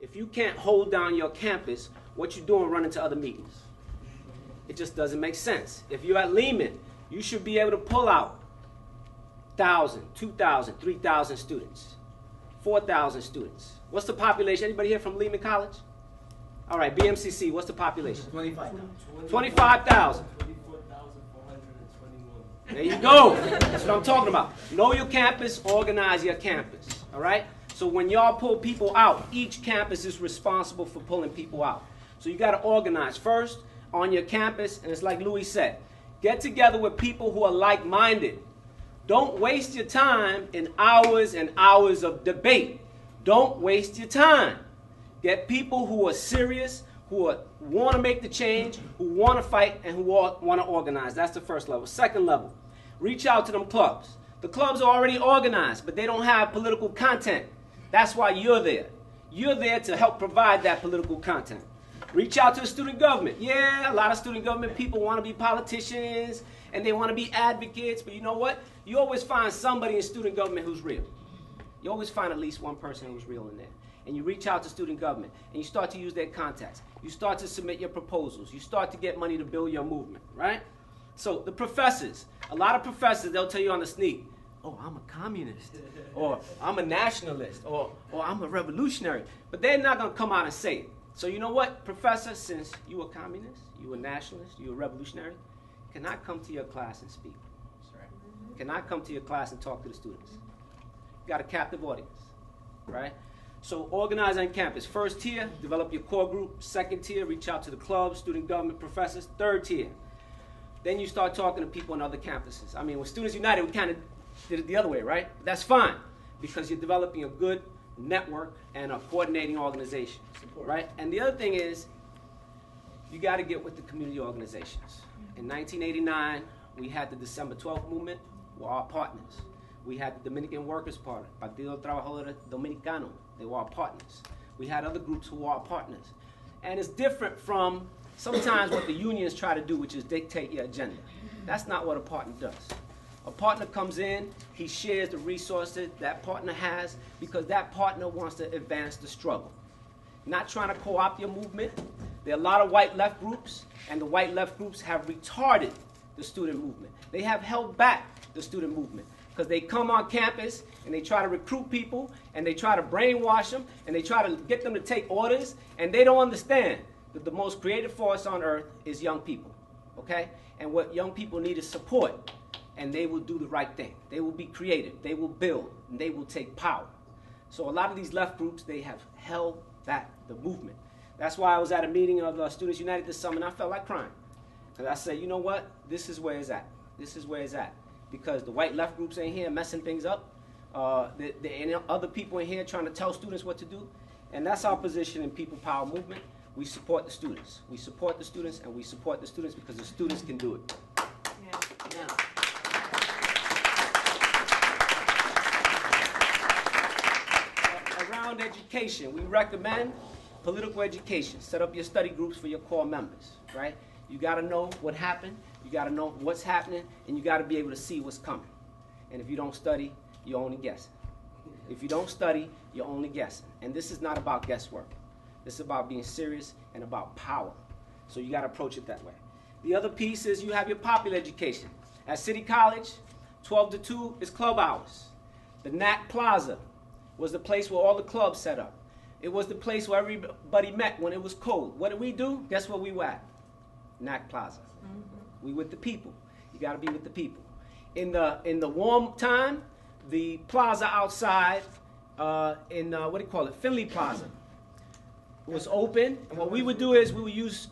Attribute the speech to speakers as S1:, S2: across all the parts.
S1: If you can't hold down your campus, what you doing running to other meetings? It just doesn't make sense. If you're at Lehman, you should be able to pull out 1,000, 2,000, 3,000 students, 4,000 students. What's the population? Anybody here from Lehman College? All right, BMCC, what's the population?
S2: 25,000.
S1: 25,000.
S3: 24,421.
S1: There you go. That's what I'm talking about. Know your campus, organize your campus. All right? So when y'all pull people out, each campus is responsible for pulling people out. So you got to organize first on your campus, and it's like Louis said, get together with people who are like-minded. Don't waste your time in hours and hours of debate. Don't waste your time. Get people who are serious, who want to make the change, who want to fight, and who want to organize. That's the first level. Second level, reach out to them clubs. The clubs are already organized, but they don't have political content. That's why you're there. You're there to help provide that political content. Reach out to the student government. Yeah, a lot of student government people want to be politicians, and they want to be advocates, but you know what? You always find somebody in student government who's real. You always find at least one person who's real in there. And you reach out to student government, and you start to use their contacts. You start to submit your proposals. You start to get money to build your movement, right? So the professors, a lot of professors, they'll tell you on the sneak, oh, I'm a communist, or I'm a nationalist, or I'm a revolutionary. But they're not going to come out and say it. So you know what, professor, since you a communist, you a nationalist, you a revolutionary, can I come to your class and speak? Can I come to your class and talk to the students? You got a captive audience, right? So organize on campus. First tier, develop your core group. Second tier, reach out to the clubs, student government, professors. Third tier, then you start talking to people on other campuses. I mean, with Students United, we kind of did it the other way, right? But that's fine, because you're developing a good network and a coordinating organization, right? And the other thing is, you got to get with the community organizations. In 1989, we had the December 12th movement, were our partners. We had the Dominican Workers' Party, Partido Trabajador Dominicano, they were our partners. We had other groups who were our partners. And it's different from sometimes what the unions try to do, which is dictate your agenda. That's not what a partner does. A partner comes in, he shares the resources that partner has because that partner wants to advance the struggle. Not trying to co-opt your movement. There are a lot of white left groups, and the white left groups have retarded the student movement. They have held back the student movement because they come on campus and they try to recruit people and they try to brainwash them and they try to get them to take orders, and they don't understand that the most creative force on earth is young people, okay? And what young people need is support, and they will do the right thing. They will be creative, they will build, and they will take power. So a lot of these left groups, they have held back the movement. That's why I was at a meeting of Students United this summer, and I felt like crying. Because I said, you know what? This is where it's at. This is where it's at. Because the white left groups ain't here messing things up. There ain't other people in here trying to tell students what to do. And that's our position in People Power Movement. We support the students. We support the students, and we support the students because the students can do it.
S4: Yeah.
S1: Yeah. Around education, we recommend political education. Set up your study groups for your core members, right? You got to know what happened, you got to know what's happening, and you got to be able to see what's coming. And if you don't study, you're only guessing. If you don't study, you're only guessing. And this is not about guesswork. This is about being serious and about power. So you got to approach it that way. The other piece is you have your popular education. At City College, 12 to 2 is club hours. The NAC Plaza was the place where all the clubs set up. It was the place where everybody met when it was cold. What did we do? Guess where we were at? NAC Plaza. Mm-hmm. We with the people. You got to be with the people. In the warm time, the plaza outside what do you call it? Finley Plaza was open. And what we would do is we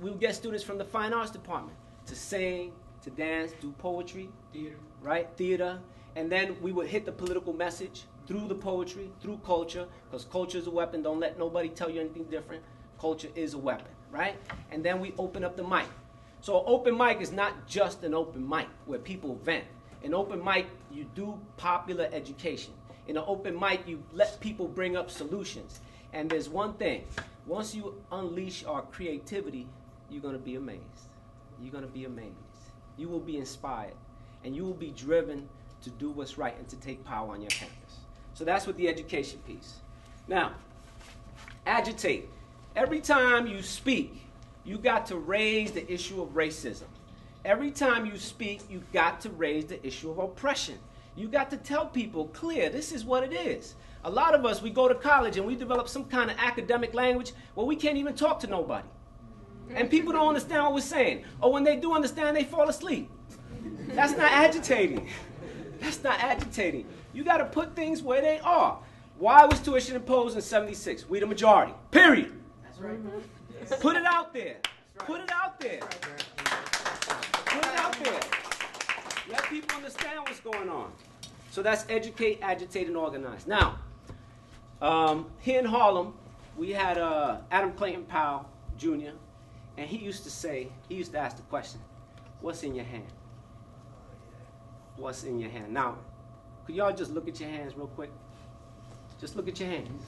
S1: would get students from the fine arts department to sing, to dance, do poetry, theater, right? Theater. And then we would hit the political message through the poetry, through culture, because culture is a weapon. Don't let nobody tell you anything different. Culture is a weapon, right? And then we open up the mic. So open mic is not just an open mic where people vent. In open mic, you do popular education. In an open mic, you let people bring up solutions. And there's one thing. Once you unleash our creativity, you're going to be amazed. You're going to be amazed. You will be inspired. And you will be driven to do what's right and to take power on your campus. So that's with the education piece. Now, Agitate. Every time you speak, you got to raise the issue of racism. Every time you speak, you got to raise the issue of oppression. You got to tell people clear, this is what it is. A lot of us, we go to college and we develop some kind of academic language where we can't even talk to nobody. And people don't understand what we're saying. Or when they do understand, they fall asleep. That's not agitating. That's not agitating. You got to put things where they are. Why was tuition imposed in '76? We the majority. Period.
S2: That's right.
S1: Put it out there.
S2: Right.
S1: Put it out there. Put it out there. Let people understand what's going on. So that's educate, agitate, and organize. Now, here in Harlem, we had Adam Clayton Powell, Jr., and he used to ask the question, what's in your hand? What's in your hand? Now, could y'all just look at your hands real quick? Just look at your hands.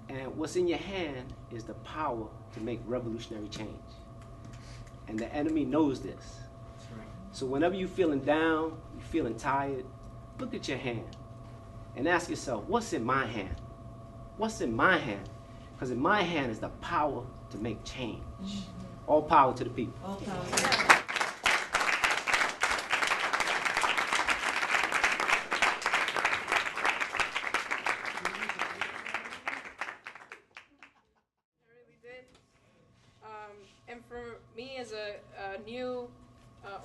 S1: And what's in your hand is the power to make revolutionary change. And the enemy knows this.
S2: That's right.
S1: So whenever you're feeling down, you're feeling tired, look at your hand and ask yourself, what's in my hand? What's in my hand? Because in my hand is the power to make change. All power to the people.
S3: All power.
S4: And for me as a new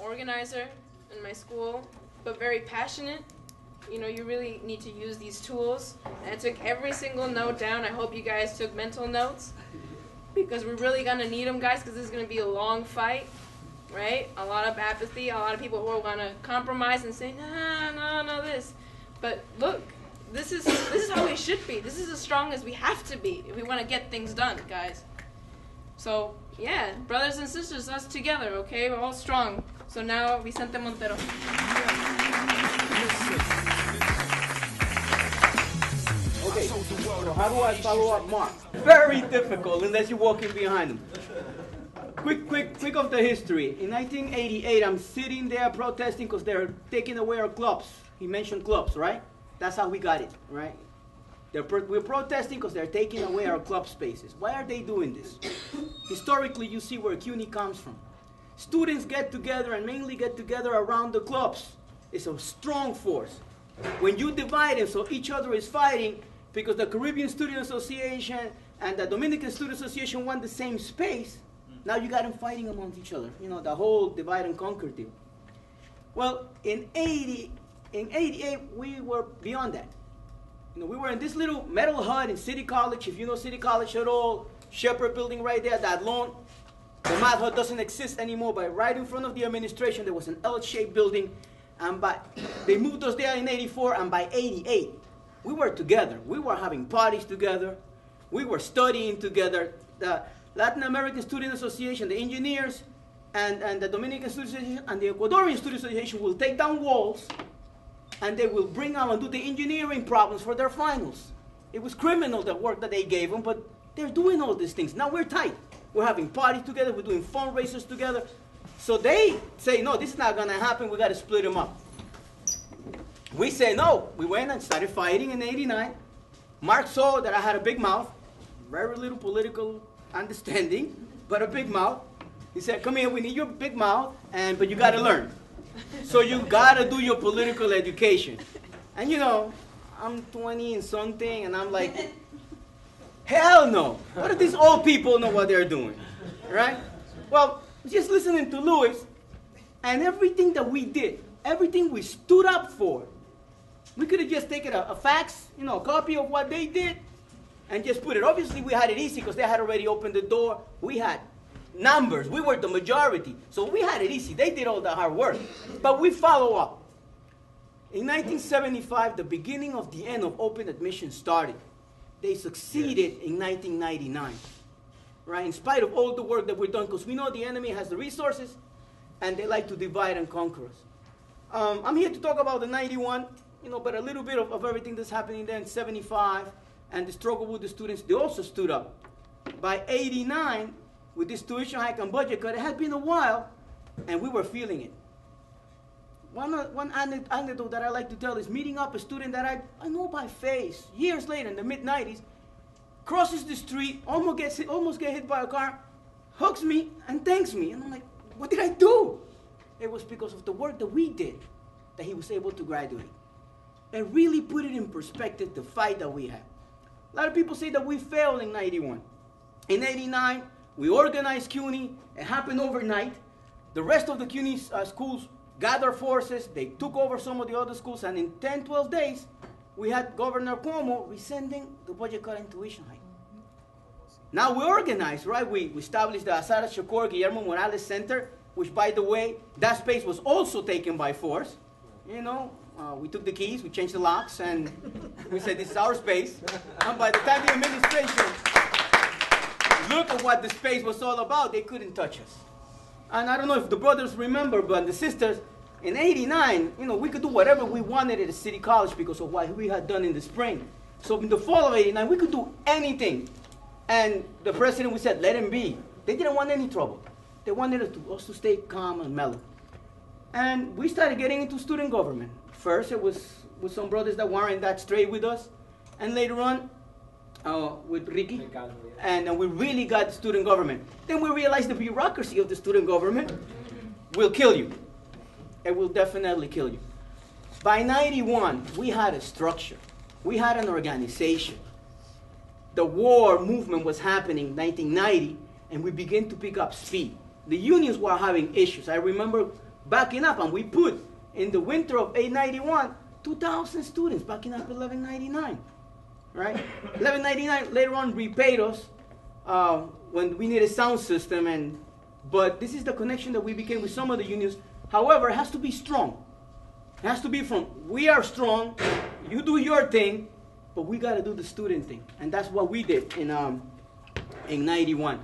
S4: organizer in my school, but very passionate, you know, you really need to use these tools. And I took every single note down. I hope you guys took mental notes, because we're really going to need them, guys, because this is going to be a long fight, right? A lot of apathy, a lot of people who are going to compromise and say, no, this. But look, this is how we should be. This is as strong as we have to be if we want to get things done, guys. So, yeah, brothers and sisters, us together, okay? We're all strong. So now, Vicente Montero.
S5: Okay, so how do I follow up Mark? Very difficult unless you're walking behind him. Quick of the history. In 1988, I'm sitting there protesting because they're taking away our clubs. He mentioned clubs, right? That's how we got it, right? We're protesting because they're taking away our club spaces. Why are they doing this? Historically, you see where CUNY comes from. Students get together and mainly get together around the clubs. It's a strong force. When you divide them so each other is fighting, because the Caribbean Student Association and the Dominican Student Association want the same space, now you got them fighting amongst each other. You know, the whole divide and conquer deal. Well, in 88, we were beyond that. You know, we were in this little metal hut in City College. If you know City College at all, Shepherd building right there, that lawn. The math hut doesn't exist anymore, but right in front of the administration, there was an L-shaped building. And they moved us there in 84, and by 88, we were together. We were having parties together. We were studying together. The Latin American Student Association, the engineers, and the Dominican Student Association, and the Ecuadorian Student Association will take down walls, and they will bring out and do the engineering problems for their finals. It was criminal, the work that they gave them, but they're doing all these things. Now we're tight. We're having parties together. We're doing fundraisers together. So they say, no, this is not going to happen. We got to split them up. We say, no. We went and started fighting in 89. Mark saw that I had a big mouth, very little political understanding, but a big mouth. He said, come here, we need your big mouth, but you got to learn. So you got to do your political education. And you know, I'm 20 and something, and I'm like, hell no. What if these old people know what they're doing, right? Well, just listening to Louis, and everything that we did, everything we stood up for, we could have just taken a fax, you know, a copy of what they did, and just put it. Obviously, we had it easy because they had already opened the door. We had numbers. We were the majority. So we had it easy. They did all the hard work. But we follow up. In 1975, the beginning of the end of open admission started. They succeeded in 1999. Right? In spite of all the work that we've done, because we know the enemy has the resources, and they like to divide and conquer us. I'm here to talk about the 91, you know, but a little bit of everything that's happening there in 75, and the struggle with the students. They also stood up. By 89, with this tuition hike and budget cut, it had been a while, and we were feeling it. One anecdote that I like to tell is meeting up a student that I know by face, years later, in the mid-90s, crosses the street, almost get hit by a car, hugs me and thanks me. And I'm like, what did I do? It was because of the work that we did that he was able to graduate. And really put it in perspective, the fight that we had. A lot of people say that we failed in 91. In 89, we organized CUNY. It happened overnight. The rest of the CUNY schools gathered forces. They took over some of the other schools. And in 10, 12 days, we had Governor Cuomo rescinding the budget cut and tuition hike. Now we organized, right? We established the Asara Shakur Guillermo Morales Center, which, by the way, that space was also taken by force. You know, we took the keys, we changed the locks, and we said, this is our space. And by the time the administration looked at what the space was all about, they couldn't touch us. And I don't know if the brothers remember, but the sisters, in 89, you know, we could do whatever we wanted at the city college because of what we had done in the spring. So in the fall of 89, we could do anything. And the president, we said, let him be. They didn't want any trouble. They wanted us to stay calm and mellow. And we started getting into student government. First, it was with some brothers that weren't that straight with us. And later on, with Ricky. And we really got student government. Then we realized the bureaucracy of the student government will kill you. It will definitely kill you. By 91, we had a structure. We had an organization. The war movement was happening in 1990, and we began to pick up speed. The unions were having issues. I remember backing up, and we put, in the winter of 891, 2,000 students backing up 1199, right? 1199 later on repaid us when we needed a sound system, but this is the connection that we became with some of the unions. However, it has to be strong. It has to be from, we are strong, you do your thing, but we got to do the student thing. And that's what we did in 91.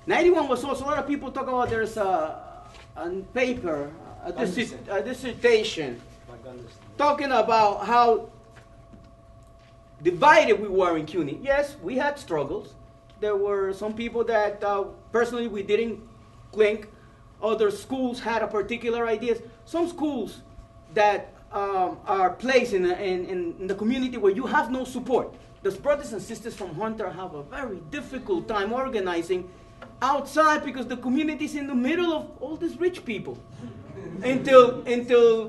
S5: 91 was also, a lot of people talk about there's a paper, a dissertation, talking about how divided we were in CUNY. Yes, we had struggles. There were some people that personally we didn't clink. Other schools had a particular ideas. Some schools that are placed in the community where you have no support. The brothers and sisters from Hunter have a very difficult time organizing outside because the community is in the middle of all these rich people. Until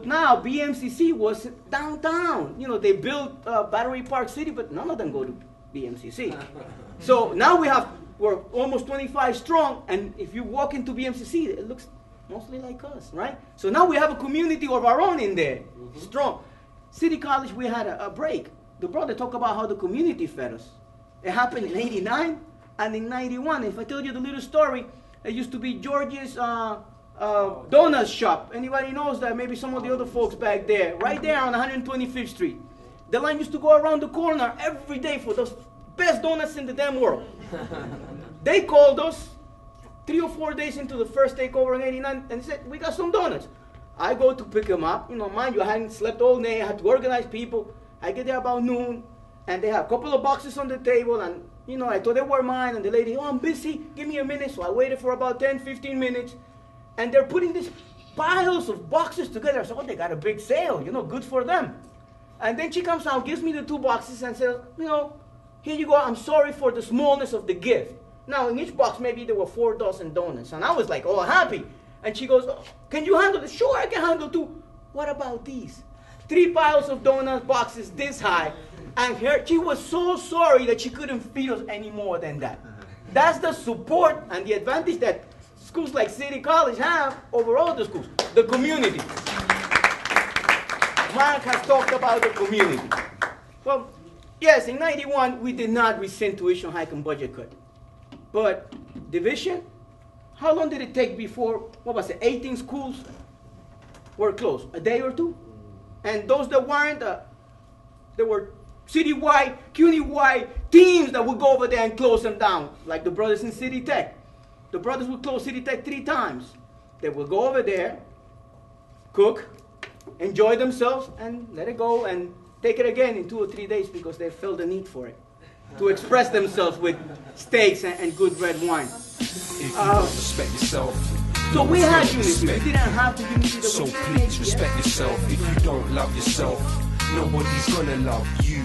S5: now, BMCC was downtown. You know, they built Battery Park City, but none of them go to BMCC. So now we're almost 25 strong, and if you walk into BMCC, it looks mostly like us, right? So now we have a community of our own in there, strong. City College, we had a break. The brother talked about how the community fed us. It happened in 89 and in 91. If I tell you the little story, it used to be George's donut shop. Anybody knows that? Maybe some of the other folks back there, right there on 125th Street. The line used to go around the corner every day for those best donuts in the damn world. They called us 3 or 4 days into the first takeover in 89 and said, we got some donuts. I go to pick them up. You know, mind you, I hadn't slept all day. I had to organize people. I get there about noon, and they have a couple of boxes on the table, and, you know, I thought they were mine, and the lady, oh, I'm busy, give me a minute. So I waited for about 10, 15 minutes, and they're putting these piles of boxes together. So, oh, they got a big sale, you know, good for them. And then she comes out, gives me the 2 boxes, and says, you know, here you go, I'm sorry for the smallness of the gift. Now, in each box, maybe there were 4 dozen donuts, and I was like, oh, happy. And she goes, oh, can you handle it? Sure, I can handle 2. What about these? 3 piles of donut boxes this high, and she was so sorry that she couldn't feed us any more than that. That's the support and the advantage that schools like City College have over all the schools, the community. Mark has talked about the community. Well, yes, in 91, we did not rescind tuition hike and budget cut. But division, how long did it take before, 18 schools were closed? A day or 2? And those that weren't, there were citywide, CUNY-wide teams that would go over there and close them down, like the brothers in City Tech. The brothers would close City Tech 3 times. They would go over there, cook, enjoy themselves, and let it go, and take it again in 2 or 3 days because they felt the need for it, to express themselves with steaks and good red wine.
S2: If you don't respect yourself,
S5: so we had unity. We didn't have the unity that
S2: so please respect yourself. If you don't love yourself, nobody's gonna love you.